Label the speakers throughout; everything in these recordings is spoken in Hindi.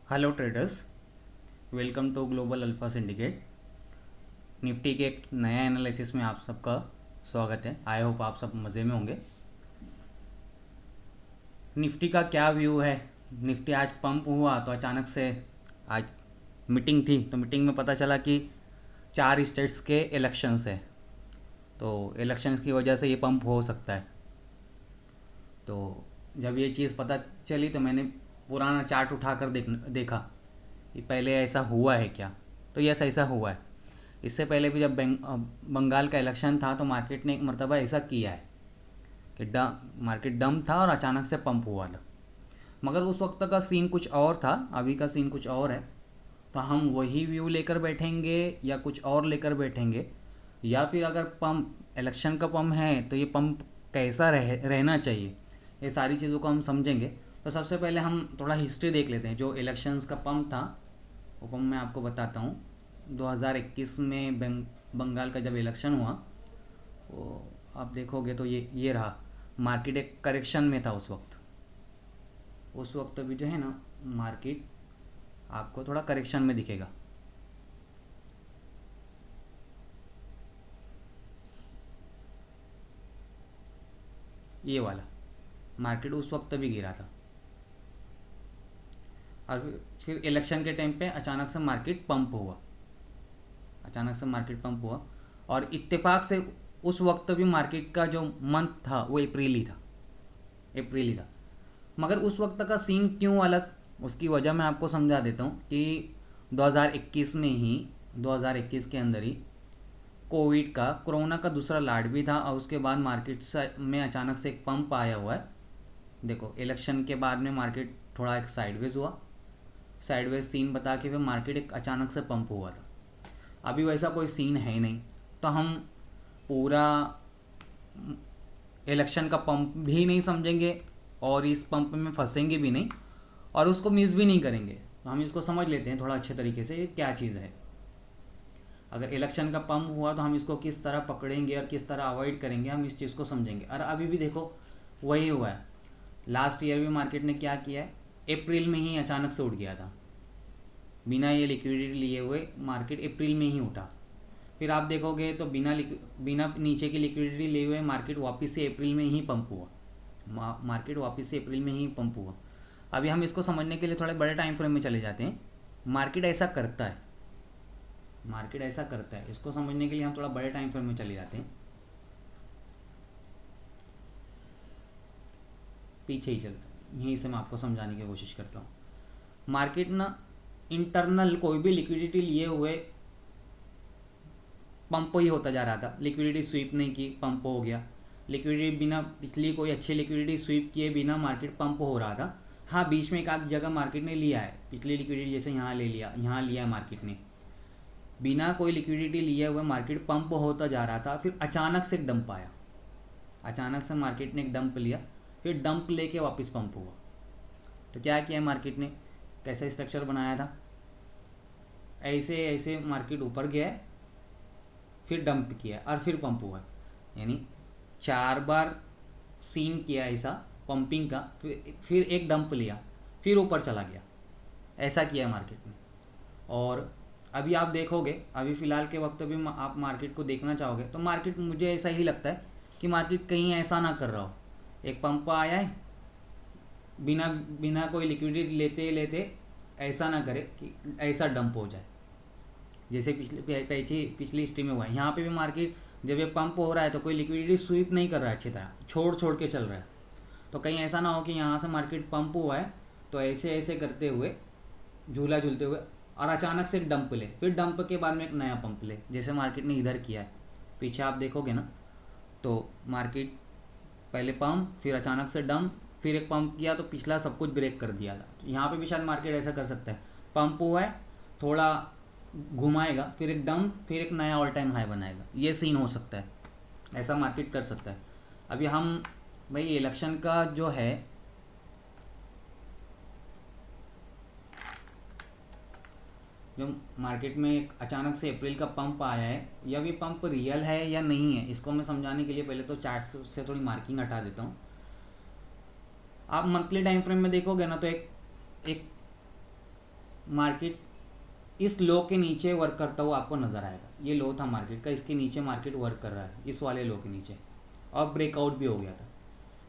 Speaker 1: Hello traders, welcome to Global Alpha Syndicate. Nifty के एक नया एनालिसिस में आप सबका स्वागत है। आई होप आप सब मज़े में होंगे। निफ्टी का क्या व्यू है? निफ्टी आज पंप हुआ तो अचानक से आज मीटिंग थी, तो मीटिंग में पता चला कि 4 स्टेट्स के इलेक्शंस है, तो इलेक्शंस की वजह से ये पंप हो सकता है। तो जब ये चीज़ पता चली तो मैंने पुराना चार्ट उठाकर देखा कि पहले ऐसा हुआ है क्या। तो यस, ऐसा हुआ है। इससे पहले भी जब बंगाल का इलेक्शन था तो मार्केट ने एक मरतबा ऐसा किया है कि मार्केट डम था और अचानक से पंप हुआ था। मगर उस वक्त का सीन कुछ और था, अभी का सीन कुछ और है। तो हम वही व्यू लेकर बैठेंगे या कुछ और लेकर बैठेंगे, या फिर अगर पंप इलेक्शन का पंप है तो ये पंप कैसा रहना चाहिए, ये सारी चीज़ों को हम समझेंगे। तो सबसे पहले हम थोड़ा हिस्ट्री देख लेते हैं। जो इलेक्शंस का पंप था वो पंप मैं आपको बताता हूँ। 2021 में बंगाल का जब इलेक्शन हुआ, वो आप देखोगे तो ये रहा। मार्केट एक करेक्शन में था उस वक्त भी जो है ना, मार्केट आपको थोड़ा करेक्शन में दिखेगा। ये वाला मार्केट उस वक्त भी गिरा था, और फिर इलेक्शन के टाइम पे अचानक से मार्केट पंप हुआ। और इत्तेफाक से उस वक्त भी मार्केट का जो मंथ था वो अप्रैल ही था। मगर उस वक्त का सीन क्यों अलग, उसकी वजह मैं आपको समझा देता हूँ कि 2021 में ही 2021 के अंदर ही कोरोना का दूसरा लाट भी था, और उसके बाद में अचानक से एक पंप आया हुआ है। देखो, इलेक्शन के बाद में मार्केट थोड़ा एक साइडवेज सीन बता के फिर मार्केट एक अचानक से पंप हुआ था। अभी वैसा कोई सीन है ही नहीं, तो हम पूरा इलेक्शन का पंप भी नहीं समझेंगे और इस पंप में फंसेंगे भी नहीं और उसको मिस भी नहीं करेंगे। तो हम इसको समझ लेते हैं थोड़ा अच्छे तरीके से, ये क्या चीज़ है। अगर इलेक्शन का पंप हुआ तो हम इसको किस तरह पकड़ेंगे और किस तरह अवॉइड करेंगे, हम इस चीज़ को समझेंगे। और अभी भी देखो वही हुआ है। लास्ट ईयर भी मार्केट ने क्या किया है, अप्रैल में ही अचानक से उठ गया था। बिना ये लिक्विडिटी लिए हुए मार्केट अप्रैल में ही उठा। फिर आप देखोगे तो बिना नीचे की लिक्विडिटी लिए हुए मार्केट वापस से अप्रैल में ही पंप हुआ। अभी हम इसको समझने के लिए थोड़े बड़े टाइम फ्रेम में चले जाते हैं। मार्केट ऐसा करता है, इसको समझने के लिए हम थोड़ा बड़े टाइम फ्रेम में चले जाते हैं। पीछे ही चलते हैं, यहीं से मैं आपको समझाने की कोशिश करता हूँ। मार्केट ना इंटरनल कोई भी लिक्विडिटी लिए हुए पंप ही होता जा रहा था। लिक्विडिटी स्वीप नहीं की, पंप हो गया। लिक्विडिटी बिना पिछली कोई अच्छी लिक्विडिटी स्वीप किए बिना मार्केट पंप हो रहा था। हाँ, बीच में एक आध जगह मार्केट ने लिया है पिछली लिक्विडिटी, जैसे यहाँ लिया है मार्केट ने। बिना कोई लिक्विडिटी लिए हुए मार्केट पंप होता जा रहा था, फिर अचानक से एक डंप आया। अचानक से मार्केट ने एक डंप लिया, फिर डंप लेके वापस पंप हुआ। तो क्या किया मार्केट ने, कैसा स्ट्रक्चर बनाया था, ऐसे ऐसे मार्केट ऊपर गया, फिर डंप किया और फिर पंप हुआ। यानी 4 बार सीन किया ऐसा पंपिंग का, फिर एक डंप लिया, फिर ऊपर चला गया। ऐसा किया मार्केट ने। और अभी आप देखोगे, अभी फ़िलहाल के वक्त भी आप मार्केट को देखना चाहोगे तो मार्केट, मुझे ऐसा ही लगता है कि मार्केट कहीं ऐसा ना कर रहा हो। एक पंप आया है, बिना बिना कोई लिक्विडिटी लेते लेते ऐसा ना करे कि ऐसा डंप हो जाए, जैसे पिछली हिस्ट्री में हुआ है। यहाँ पे भी मार्केट जब ये पंप हो रहा है तो कोई लिक्विडिटी स्वीप नहीं कर रहा है, अच्छी तरह छोड़ छोड़ के चल रहा है। तो कहीं ऐसा ना हो कि यहाँ से मार्केट पंप हुआ है तो ऐसे ऐसे करते हुए, झूला झूलते हुए, और अचानक से एक डंप ले, फिर डंप के बाद में एक नया पंप ले, जैसे मार्केट ने इधर किया है। पीछे आप देखोगे ना, तो मार्केट पहले पंप, फिर अचानक से डंप, फिर एक पंप किया तो पिछला सब कुछ ब्रेक कर दिया था। तो यहाँ पे भी शायद मार्केट ऐसा कर सकता है, पंप हुआ है, थोड़ा घुमाएगा, फिर एक डंप, फिर एक नया ऑल टाइम हाई बनाएगा। ये सीन हो सकता है, ऐसा मार्केट कर सकता है। अभी हम भाई इलेक्शन का जो है, जो मार्केट में एक अचानक से अप्रैल का पंप आया है, या ये पंप रियल है या नहीं है, इसको मैं समझाने के लिए पहले तो चार्ट से थोड़ी मार्किंग हटा देता हूँ। आप मंथली टाइम फ्रेम में देखोगे ना तो एक मार्केट इस लो के नीचे वर्क करता हुआ आपको नज़र आएगा। ये लो था मार्केट का, इसके नीचे मार्केट वर्क कर रहा है, इस वाले लो के नीचे, और ब्रेकआउट भी हो गया था।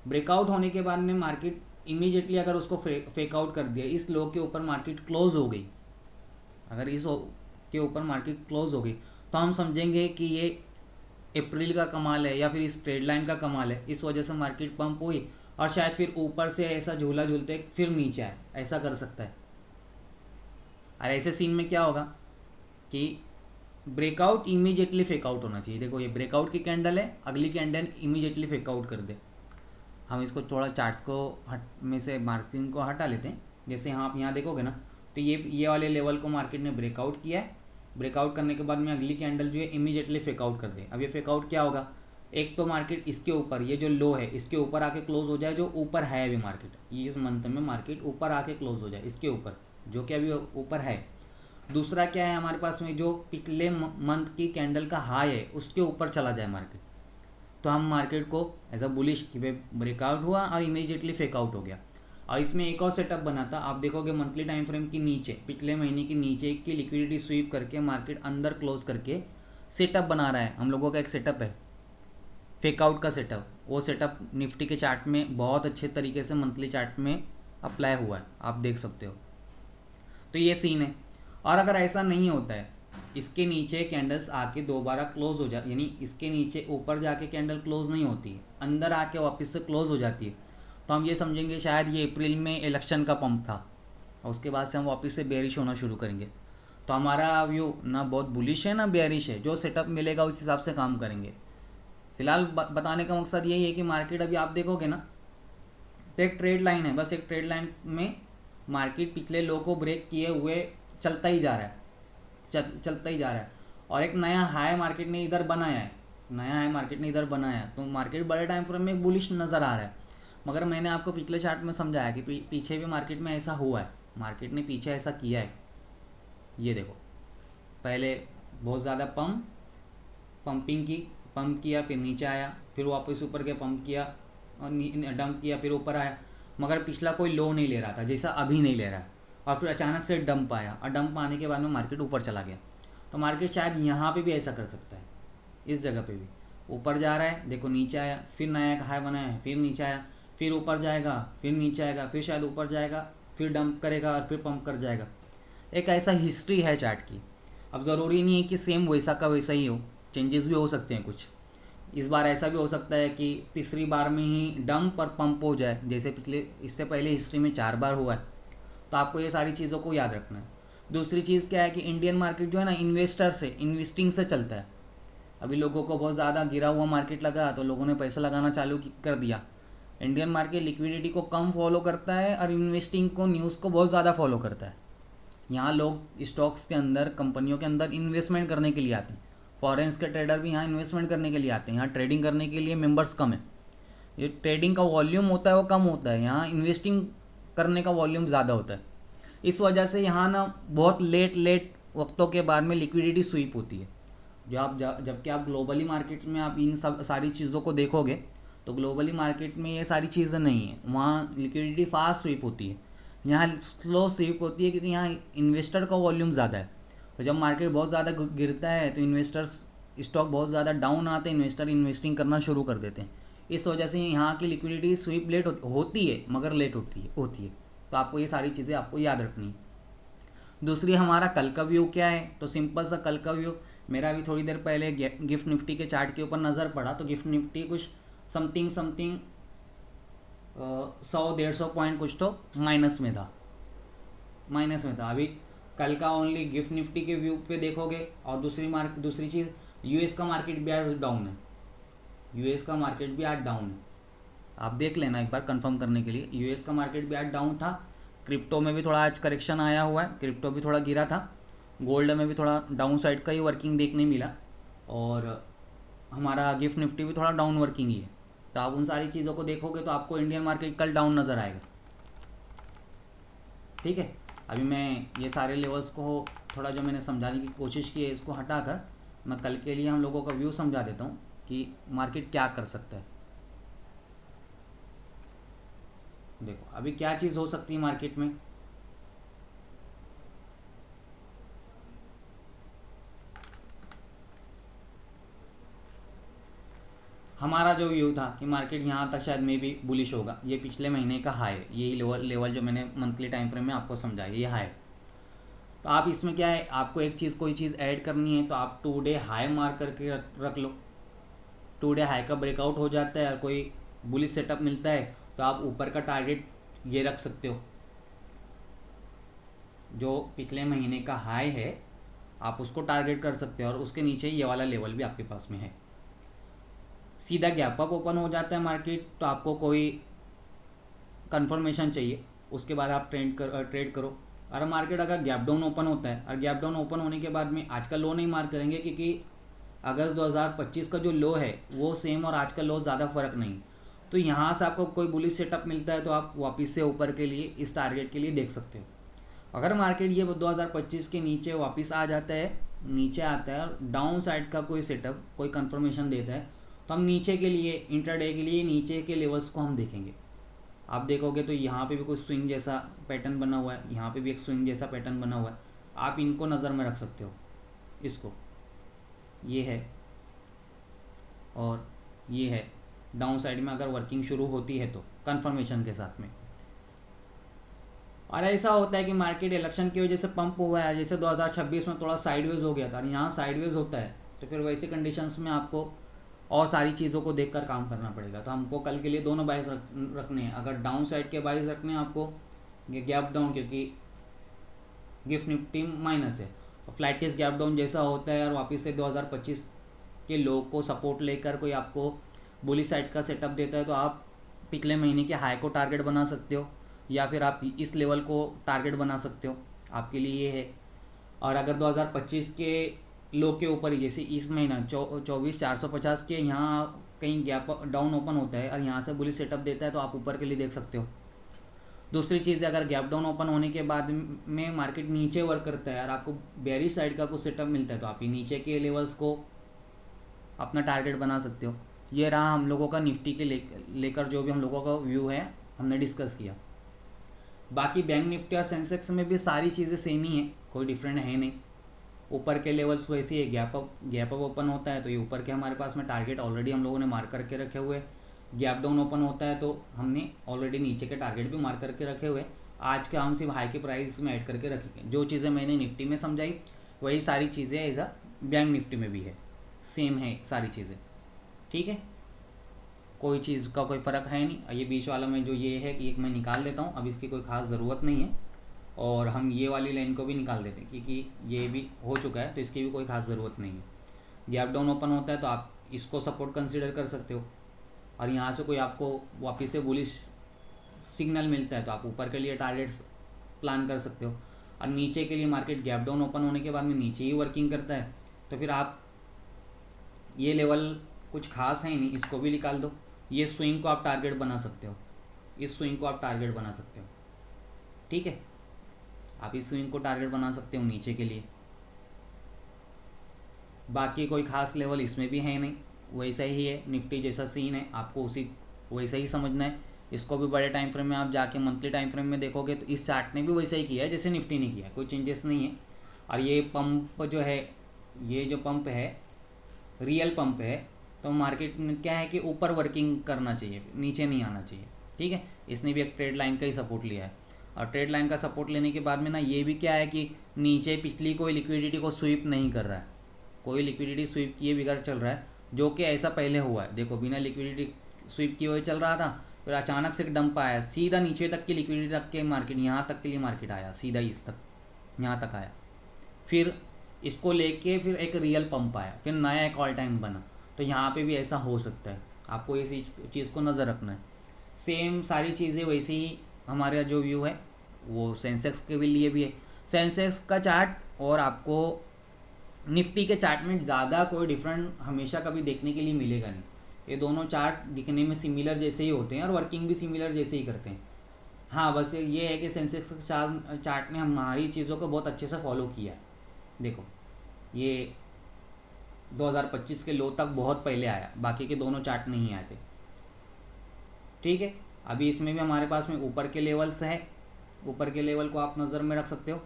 Speaker 1: ब्रेकआउट होने के बाद में मार्केट इमीडिएटली अगर उसको फेक आउट कर दिया, इस लो के ऊपर मार्केट क्लोज हो गई, अगर इस के ऊपर मार्केट क्लोज हो गई तो हम समझेंगे कि ये अप्रैल का कमाल है या फिर इस ट्रेड लाइन का कमाल है, इस वजह से मार्केट पंप हुई और शायद फिर ऊपर से ऐसा झूला झूलते फिर नीचे आए, ऐसा कर सकता है। और ऐसे सीन में क्या होगा कि ब्रेकआउट इमीडिएटली फेक आउट होना चाहिए। देखो ये ब्रेकआउट की कैंडल है, अगली कैंडल इमीडिएटली फेक आउट कर दे। हम इसको थोड़ा चार्ट्स को में से मार्किंग को हटा लेते हैं। जैसे आप यहाँ देखोगे ना, तो ये वाले लेवल को मार्केट ने ब्रेकआउट किया है। ब्रेकआउट करने के बाद में अगली कैंडल जो है इमीडिएटली फेक आउट कर दे। अब ये फेक आउट क्या होगा, एक तो मार्केट इसके ऊपर, ये जो लो है इसके ऊपर आके क्लोज हो जाए, जो ऊपर है अभी मार्केट, ये इस मंथ में मार्केट ऊपर आके क्लोज हो जाए इसके ऊपर, जो कि अभी ऊपर है। दूसरा क्या है हमारे पास में, जो पिछले मंथ की कैंडल का हाई है उसके ऊपर चला जाए मार्केट, तो हम मार्केट को एज अ बुलिश कि भाई ब्रेकआउट हुआ और इमीडिएटली फेक आउट हो गया। और इसमें एक और सेटअप बना था, आप देखोगे मंथली टाइम फ्रेम के नीचे, पिछले महीने के नीचे की लिक्विडिटी स्वीप करके मार्केट अंदर क्लोज करके सेटअप बना रहा है। हम लोगों का एक सेटअप है फेक आउट का सेटअप, वो सेटअप निफ्टी के चार्ट में बहुत अच्छे तरीके से मंथली चार्ट में अप्लाई हुआ है, आप देख सकते हो। तो ये सीन है। और अगर ऐसा नहीं होता है, इसके नीचे कैंडल्स आके दोबारा क्लोज हो जाती, यानी इसके नीचे ऊपर जाके कैंडल क्लोज नहीं होती है, अंदर आके वापस से क्लोज हो जाती है, तो हम ये समझेंगे शायद ये अप्रैल में इलेक्शन का पंप था और उसके बाद से हम वापस से बेरिश होना शुरू करेंगे। तो हमारा व्यू ना बहुत बुलिश है ना बेरिश है, जो सेटअप मिलेगा उस हिसाब से काम करेंगे। फिलहाल बताने का मकसद यही है कि मार्केट अभी आप देखोगे ना, तो एक ट्रेड लाइन है, बस एक ट्रेड लाइन में मार्केट पिछले लो को ब्रेक किए हुए चलता ही जा रहा है, चलता ही जा रहा है। और एक नया हाई मार्केट ने इधर बनाया है, नया हाई मार्केट ने इधर बनाया है, तो मार्केट बड़े टाइम फ्रेम में बुलिश नज़र आ रहा है। मगर मैंने आपको पिछले चार्ट में समझाया कि पीछे भी मार्केट में ऐसा हुआ है, मार्केट ने पीछे ऐसा किया है। ये देखो, पहले बहुत ज़्यादा पंप किया, फिर नीचे आया, फिर वापस ऊपर के पंप किया और डंप किया, फिर ऊपर आया, मगर पिछला कोई लो नहीं ले रहा था, जैसा अभी नहीं ले रहा है। और फिर अचानक से डंप आया और डंप आने के बाद में मार्केट ऊपर चला गया। तो मार्केट शायद यहाँ पे भी ऐसा कर सकता है, इस जगह पे भी ऊपर जा रहा है, देखो नीचे आया, फिर नया एक हाई बनाया, फिर नीचे आया, फिर ऊपर जाएगा, फिर नीचे आएगा, फिर शायद ऊपर जाएगा, फिर डंप करेगा और फिर पंप कर जाएगा। एक ऐसा हिस्ट्री है चार्ट की। अब ज़रूरी नहीं है कि सेम वैसा का वैसा ही हो, चेंजेस भी हो सकते हैं कुछ। इस बार ऐसा भी हो सकता है कि तीसरी बार में ही डंप और पंप हो जाए, जैसे इससे पहले हिस्ट्री में 4 बार हुआ है। तो आपको ये सारी चीज़ों को याद रखना है। दूसरी चीज़ क्या है कि इंडियन मार्केट जो है ना, इन्वेस्टिंग से चलता है। अभी लोगों को बहुत ज़्यादा गिरा हुआ मार्केट लगा तो लोगों ने पैसा लगाना चालू कर दिया। इंडियन मार्केट लिक्विडिटी को कम फॉलो करता है और इन्वेस्टिंग को, न्यूज़ को बहुत ज़्यादा फॉलो करता है। यहाँ लोग स्टॉक्स के अंदर, कंपनियों के अंदर इन्वेस्टमेंट करने के लिए आते हैं। फॉरेन्स के ट्रेडर भी यहाँ इन्वेस्टमेंट करने के लिए आते हैं। यहाँ ट्रेडिंग करने के लिए मेंबर्स कम है, ये ट्रेडिंग का वॉल्यूम होता है वो कम होता है, यहाँ इन्वेस्टिंग करने का वॉल्यूम ज़्यादा होता है। इस वजह से यहाँ ना बहुत लेट वक्तों के बाद में लिक्विडिटी स्वीप होती है। जबकि आप ग्लोबली मार्केट में आप इन सब सारी चीज़ों को देखोगे तो ग्लोबली मार्केट में ये सारी चीज़ें नहीं है, वहाँ लिक्विडिटी फास्ट स्वीप होती है, यहाँ स्लो स्वीप होती है, क्योंकि यहाँ इन्वेस्टर का वॉल्यूम ज़्यादा है। तो जब मार्केट बहुत ज़्यादा गिरता है तो इन्वेस्टर्स, स्टॉक बहुत ज़्यादा डाउन आते हैं, इन्वेस्टर इन्वेस्टिंग करना शुरू कर देते हैं। इस वजह से यहाँ की लिक्विडिटी स्वीप लेट होती है, मगर लेट होती है। तो आपको ये सारी चीज़ें आपको याद रखनी है। दूसरी, हमारा कल का व्यू क्या है, तो सिंपल सा कल का व्यू मेरा अभी थोड़ी देर पहले गिफ्ट निफ्टी के चार्ट के ऊपर नज़र पड़ा, तो गिफ्ट निफ्टी कुछ समथिंग 100-150 पॉइंट कुछ तो माइनस में था। अभी कल का ओनली गिफ्ट निफ्टी के व्यू पे देखोगे। और दूसरी चीज़, यूएस का मार्केट भी आज डाउन है, आप देख लेना एक बार कंफर्म करने के लिए। यूएस का मार्केट भी आज डाउन था। क्रिप्टो में भी थोड़ा आज करेक्शन आया हुआ है, क्रिप्टो भी थोड़ा गिरा था। गोल्ड में भी थोड़ा डाउन साइड का ही वर्किंग देखने मिला, और हमारा गिफ्ट निफ्टी भी थोड़ा डाउन वर्किंग ही है। तो आप उन सारी चीज़ों को देखोगे तो आपको इंडियन मार्केट कल डाउन नज़र आएगा। ठीक है, अभी मैं ये सारे लेवल्स को थोड़ा जो मैंने समझाने की कोशिश की है, इसको हटाकर मैं कल के लिए हम लोगों का व्यू समझा देता हूँ कि मार्केट क्या कर सकता है। देखो अभी क्या चीज़ हो सकती है मार्केट में, हमारा जो व्यू था कि मार्केट यहाँ तक शायद में भी बुलिश होगा, ये पिछले महीने का हाई है, यही लेवल जो मैंने मंथली टाइम फ्रेम में आपको समझाया ये हाई। तो आप इसमें क्या है, आपको एक चीज़ कोई चीज़ ऐड करनी है तो आप 2 डे हाई मार्क करके रख लो। 2 डे हाई का ब्रेकआउट हो जाता है और कोई बुलिश सेटअप मिलता है तो आप ऊपर का टारगेट ये रख सकते हो, जो पिछले महीने का हाई है आप उसको टारगेट कर सकते हो, और उसके नीचे ये वाला लेवल भी आपके पास में है। सीधा गैप अप ओपन हो जाता है मार्केट तो आपको कोई कंफर्मेशन चाहिए, उसके बाद आप ट्रेड करो। और मार्केट अगर गैप डाउन ओपन होता है, और गैप डाउन ओपन होने के बाद में आज का लो नहीं मार्क करेंगे, क्योंकि अगस्त 2025 का जो लो है वो सेम और आज का लो ज़्यादा फर्क नहीं। तो यहाँ से आपको कोई बुलिश सेटअप मिलता है तो आप वापस से ऊपर के लिए इस टारगेट के लिए देख सकते हो। अगर मार्केट ये 2025 के नीचे वापस आ जाता है, नीचे आता है और डाउन साइड का कोई सेटअप कोई कंफर्मेशन देता है तो हम नीचे के लिए इंट्राडे के लिए नीचे के लेवल्स को हम देखेंगे। आप देखोगे तो यहाँ पे भी कुछ स्विंग जैसा पैटर्न बना हुआ है, यहाँ पे भी एक स्विंग जैसा पैटर्न बना हुआ है, आप इनको नज़र में रख सकते हो। इसको ये है और ये है, डाउन साइड में अगर वर्किंग शुरू होती है तो कंफर्मेशन के साथ में। और ऐसा होता है कि मार्केट इलेक्शन की वजह से पंप हुआ है, जैसे 2026 में थोड़ा साइडवेज हो गया था और यहाँ साइडवेज होता है तो फिर वैसे कंडीशंस में आपको और सारी चीज़ों को देखकर काम करना पड़ेगा। तो हमको कल के लिए दोनों बाइस रखने हैं। अगर डाउन साइड के बाइस रखने हैं आपको गैप डाउन, क्योंकि गिफ्ट निफ्टी माइनस है, और फ्लैटिस गैप डाउन जैसा होता है और वापस से 2025 के लो को सपोर्ट लेकर कोई आपको बुली साइड का सेटअप देता है तो आप पिछले महीने के हाई को टारगेट बना सकते हो, या फिर आप इस लेवल को टारगेट बना सकते हो, आपके लिए ये है। और अगर 2025 के लो के ऊपर ही, जैसे इस महीना 24,450 के यहाँ कहीं गैप डाउन ओपन होता है और यहाँ से बुलिश सेटअप देता है तो आप ऊपर के लिए देख सकते हो। दूसरी चीज़, अगर गैप डाउन ओपन होने के बाद में मार्केट नीचे वर्क करता है और आपको बेरिश साइड का कुछ सेटअप मिलता है तो आप ये नीचे के लेवल्स को अपना टारगेट बना सकते हो। ये रहा हम लोगों का निफ्टी के लेकर जो भी हम लोगों का व्यू है हमने डिस्कस किया। बाकी बैंक निफ्टी और सेंसेक्स में भी सारी चीज़ें सेम ही है, कोई डिफरेंट है नहीं। ऊपर के लेवल्स वैसे ही गैप अप ओपन होता है तो ये ऊपर के हमारे पास में टारगेट ऑलरेडी हम लोगों ने मार्क करके रखे हुए। गैप डाउन ओपन होता है तो हमने ऑलरेडी नीचे के टारगेट भी मार्क करके रखे हुए। आज के हम सिर्फ हाई के प्राइस में ऐड करके रखेंगे। जो चीज़ें मैंने निफ्टी में समझाई वही सारी चीज़ें एज अ बैंक निफ्टी में भी है, सेम है सारी चीज़ें, ठीक है, कोई चीज़ का कोई फ़र्क है नहीं। ये बीच वाला में जो ये है कि एक मैं निकाल देता हूँ, अब इसकी कोई ख़ास ज़रूरत नहीं है, और हम ये वाली लाइन को भी निकाल देते हैं क्योंकि ये भी हो चुका है तो इसकी भी कोई ख़ास ज़रूरत नहीं है। गैप डाउन ओपन होता है तो आप इसको सपोर्ट कंसीडर कर सकते हो, और यहाँ से कोई आपको वापस से बुलिश सिग्नल मिलता है तो आप ऊपर के लिए टारगेट्स प्लान कर सकते हो। और नीचे के लिए मार्केट गैप डाउन ओपन होने के बाद में नीचे ही वर्किंग करता है तो फिर आप ये लेवल कुछ खास है ही नहीं, इसको भी निकाल दो। ये स्विंग को आप टारगेट बना सकते हो, इस स्विंग को आप टारगेट बना सकते हो, ठीक है, आप इस स्विंग को टारगेट बना सकते हो नीचे के लिए। बाकी कोई खास लेवल इसमें भी है नहीं, वैसा ही है, निफ्टी जैसा सीन है, आपको उसी वैसा ही समझना है। इसको भी बड़े टाइम फ्रेम में आप जाके मंथली टाइम फ्रेम में देखोगे तो इस चार्ट ने भी वैसा ही किया है जैसे निफ्टी ने किया, कोई चेंजेस नहीं है। और ये पंप जो है, ये जो पंप है रियल पंप है, तो मार्केट में क्या है कि ऊपर वर्किंग करना चाहिए, नीचे नहीं आना चाहिए, ठीक है। इसने भी एक ट्रेड लाइन का ही सपोर्ट लिया है, और ट्रेड लाइन का सपोर्ट लेने के बाद में ना ये भी क्या है कि नीचे पिछली कोई लिक्विडिटी को स्वीप नहीं कर रहा है, कोई लिक्विडिटी स्वीप किए बगैर चल रहा है, जो कि ऐसा पहले हुआ है। देखो बिना लिक्विडिटी स्वीप किए हुए चल रहा था, फिर अचानक से एक डंप आया सीधा नीचे तक की लिक्विडिटी तक के मार्केट, यहाँ तक के लिए मार्केट आया सीधा इस तक, यहाँ तक आया, फिर इसको लेके फिर एक रियल पंप आया, फिर नया एक ऑल टाइम बना। तो यहाँ पे भी ऐसा हो सकता है, आपको इसी चीज़ को नज़र रखना है। सेम सारी चीज़ें वैसे ही हमारा जो व्यू है वो सेंसेक्स के भी लिए भी है। सेंसेक्स का चार्ट और आपको निफ्टी के चार्ट में ज़्यादा कोई डिफरेंट हमेशा कभी देखने के लिए मिलेगा नहीं। ये दोनों चार्ट दिखने में सिमिलर जैसे ही होते हैं और वर्किंग भी सिमिलर जैसे ही करते हैं। हाँ, बस ये है कि सेंसेक्स चार्ट ने हमारी चीज़ों को बहुत अच्छे से फॉलो किया है। देखो ये 2025 के लो तक बहुत पहले आया, बाकी के दोनों चार्ट नहीं आए थे, ठीक है। अभी इसमें भी हमारे पास में ऊपर के लेवल्स है, ऊपर के लेवल को आप नज़र में रख सकते हो।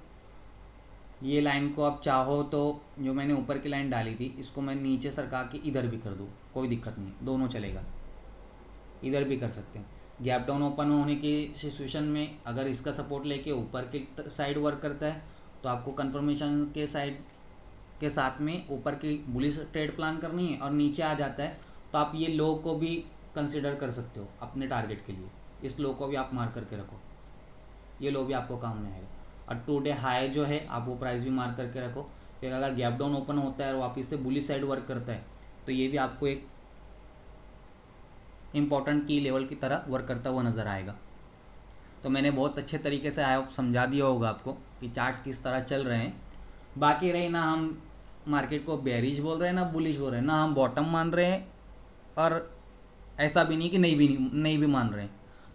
Speaker 1: ये लाइन को आप चाहो तो जो मैंने ऊपर की लाइन डाली थी इसको मैं नीचे सरका के इधर भी कर दूँ, कोई दिक्कत नहीं, दोनों चलेगा, इधर भी कर सकते हैं। गैप डाउन ओपन होने की सिचुएशन में अगर इसका सपोर्ट लेके ऊपर की साइड वर्क करता है तो आपको कंफर्मेशन के साइड के साथ में ऊपर की बुलिश ट्रेड प्लान करनी है, और नीचे आ जाता है तो आप ये लो को भी कंसिडर कर सकते हो अपने टारगेट के लिए। इस लो को भी आप मार्क करके रखो, ये लो भी आपको काम में आएगा। और टुडे हाई जो है आप वो प्राइस भी मार्क करके रखो। फिर अगर गैप डाउन ओपन होता है और वापस से बुलिश साइड वर्क करता है तो ये भी आपको एक इम्पॉर्टेंट की लेवल की तरह वर्क करता हुआ नज़र आएगा। तो मैंने बहुत अच्छे तरीके से आई होप समझा दिया होगा आपको कि चार्ट किस तरह चल रहे हैं। बाकी रही ना हम मार्केट को बेरिश बोल रहे हैं ना बुलिश बोल रहे हैं, ना हम बॉटम मान रहे हैं और ऐसा भी नहीं कि नहीं भी मान रहे हैं,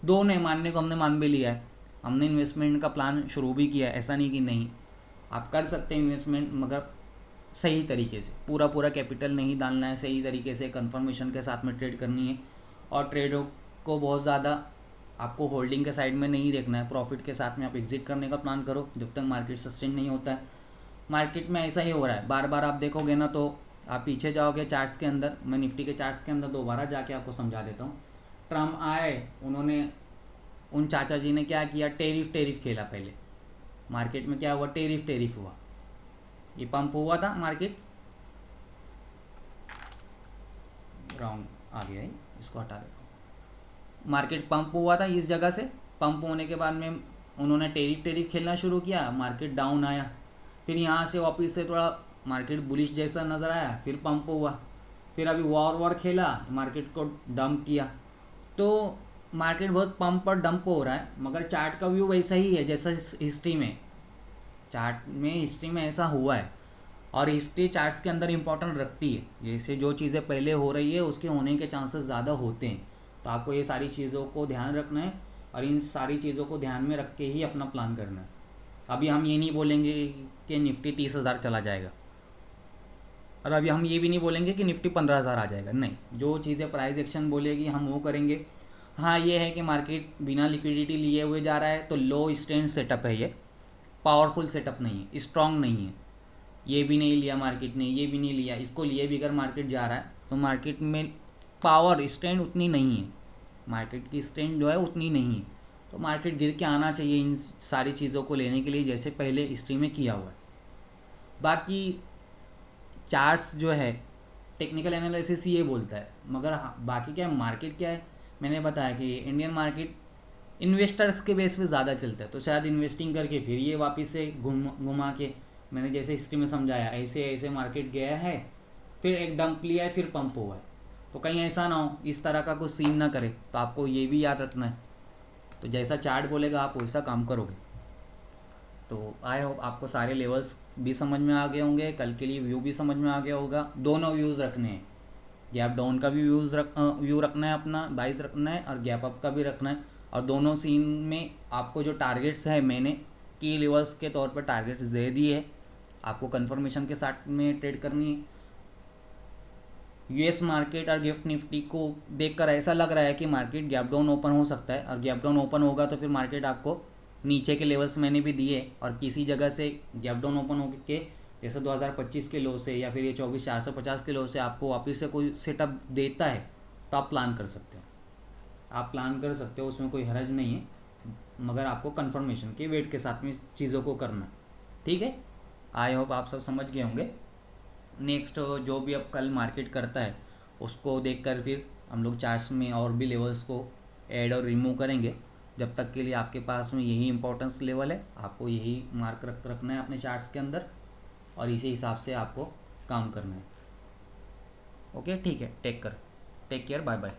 Speaker 1: दोनों ही मानने को हमने मान भी लिया है। हमने इन्वेस्टमेंट का प्लान शुरू भी किया है, ऐसा नहीं कि नहीं, आप कर सकते हैं इन्वेस्टमेंट, मगर सही तरीके से पूरा कैपिटल नहीं डालना है, सही तरीके से कंफर्मेशन के साथ में ट्रेड करनी है। और ट्रेडों को बहुत ज़्यादा आपको होल्डिंग के साइड में नहीं देखना है, प्रॉफिट के साथ में आप एग्जिट करने का प्लान करो जब तक मार्केट सस्टेन नहीं होता है। मार्केट में ऐसा ही हो रहा है, बार बार आप देखोगे ना तो आप पीछे जाओगे चार्ट्स के अंदर। मैं निफ्टी के चार्ट्स के अंदर दोबारा जाके आपको समझा देता हूँ। ट्रम्प आए, उन्होंने उन चाचा जी ने क्या किया, टेरिफ खेला। पहले मार्केट में क्या हुआ, टेरिफ हुआ, ये पंप हुआ था, मार्केट राउंड आ गया है, इसको हटा देता हूँ। मार्केट पंप हुआ था इस जगह से, पंप होने के बाद में उन्होंने टेरिफ खेलना शुरू किया, मार्केट डाउन आया, फिर यहाँ से वापस से थोड़ा मार्केट बुलिश जैसा नज़र आया, फिर पंप हुआ, फिर अभी वॉर खेला, मार्केट को डंप किया। तो मार्केट बहुत पंप और डंप हो रहा है, मगर चार्ट का व्यू वैसा ही है जैसा हिस्ट्री में, चार्ट में हिस्ट्री में ऐसा हुआ है। और हिस्ट्री चार्ट्स के अंदर इंपॉर्टेंट रखती है, जैसे जो चीज़ें पहले हो रही है उसके होने के चांसेस ज़्यादा होते हैं। तो आपको ये सारी चीज़ों को ध्यान रखना है और इन सारी चीज़ों को ध्यान में रख के ही अपना प्लान करना है। अभी हम ये नहीं बोलेंगे कि निफ्टी 30,000 चला जाएगा, और अभी हम ये भी नहीं बोलेंगे कि निफ्टी 15,000 आ जाएगा, नहीं, जो चीज़ें प्राइस एक्शन बोलेगी हम वो करेंगे। हाँ ये है कि मार्केट बिना लिक्विडिटी लिए हुए जा रहा है तो लो स्ट्रेंथ सेटअप है, ये पावरफुल सेटअप नहीं है, स्ट्रॉन्ग नहीं है। ये भी नहीं लिया मार्केट ने, ये भी नहीं लिया, इसको लिए भी अगर मार्केट जा रहा है तो मार्केट में पावर स्ट्रेंथ उतनी नहीं है, मार्केट की स्ट्रेंथ जो है उतनी नहीं है। तो मार्केट गिर के आना चाहिए इन सारी चीज़ों को लेने के लिए, जैसे पहले हिस्ट्री में किया हुआ है। बाकी चार्ट्स जो है टेक्निकल एनालिसिस ये बोलता है, मगर हाँ बाकी क्या है, मार्केट क्या है, मैंने बताया कि इंडियन मार्केट इन्वेस्टर्स के बेस पे ज़्यादा चलता है। तो शायद इन्वेस्टिंग करके फिर ये वापस से घुमा के, मैंने जैसे हिस्ट्री में समझाया, ऐसे ऐसे मार्केट गया है, फिर एक डंप लिया है, फिर पंप हुआ है। तो कहीं ऐसा ना हो, इस तरह का कुछ सीन ना करे, तो आपको ये भी याद रखना है। तो जैसा चार्ट बोलेगा आप वैसा काम करोगे। तो आई होप आपको सारे लेवल्स भी समझ में आ गए होंगे, कल के लिए व्यू भी समझ में आ गया होगा। दोनों व्यूज़ रखने हैं, गैप डाउन का भी व्यू रखना है अपना, बाइस रखना है, और गैप अप का भी रखना है। और दोनों सीन में आपको जो टारगेट्स है, मैंने की लेवल्स के तौर पर टारगेट्स दे दिए है, आपको कंफर्मेशन के साथ में ट्रेड करनी है। यूएस मार्केट और गिफ्ट निफ्टी को देखकर ऐसा लग रहा है कि मार्केट गैप डाउन ओपन हो सकता है, और गैप डाउन ओपन होगा तो फिर मार्केट आपको नीचे के लेवल्स मैंने भी दिए, और किसी जगह से गैप डाउन ओपन हो के जैसे 2025 के लो से या फिर ये 24,450 के लो से आपको वापस से कोई सेटअप देता है तो आप प्लान कर सकते हो, आप प्लान कर सकते हो, उसमें कोई हर्ज नहीं है, मगर आपको कंफर्मेशन के वेट के साथ में चीज़ों को करना। ठीक है, आई होप आप सब समझ गए होंगे। नेक्स्ट जो भी अब कल मार्केट करता है उसको देखकर फिर हम लोग चार्ट्स में और भी लेवल्स को ऐड और रिमूव करेंगे। जब तक के लिए आपके पास में यही इंपॉर्टेंस लेवल है, आपको यही मार्क रखना है अपने चार्ट्स के अंदर, और इसी हिसाब से आपको काम करना है। ओके, ठीक है, टेक केयर, बाय बाय।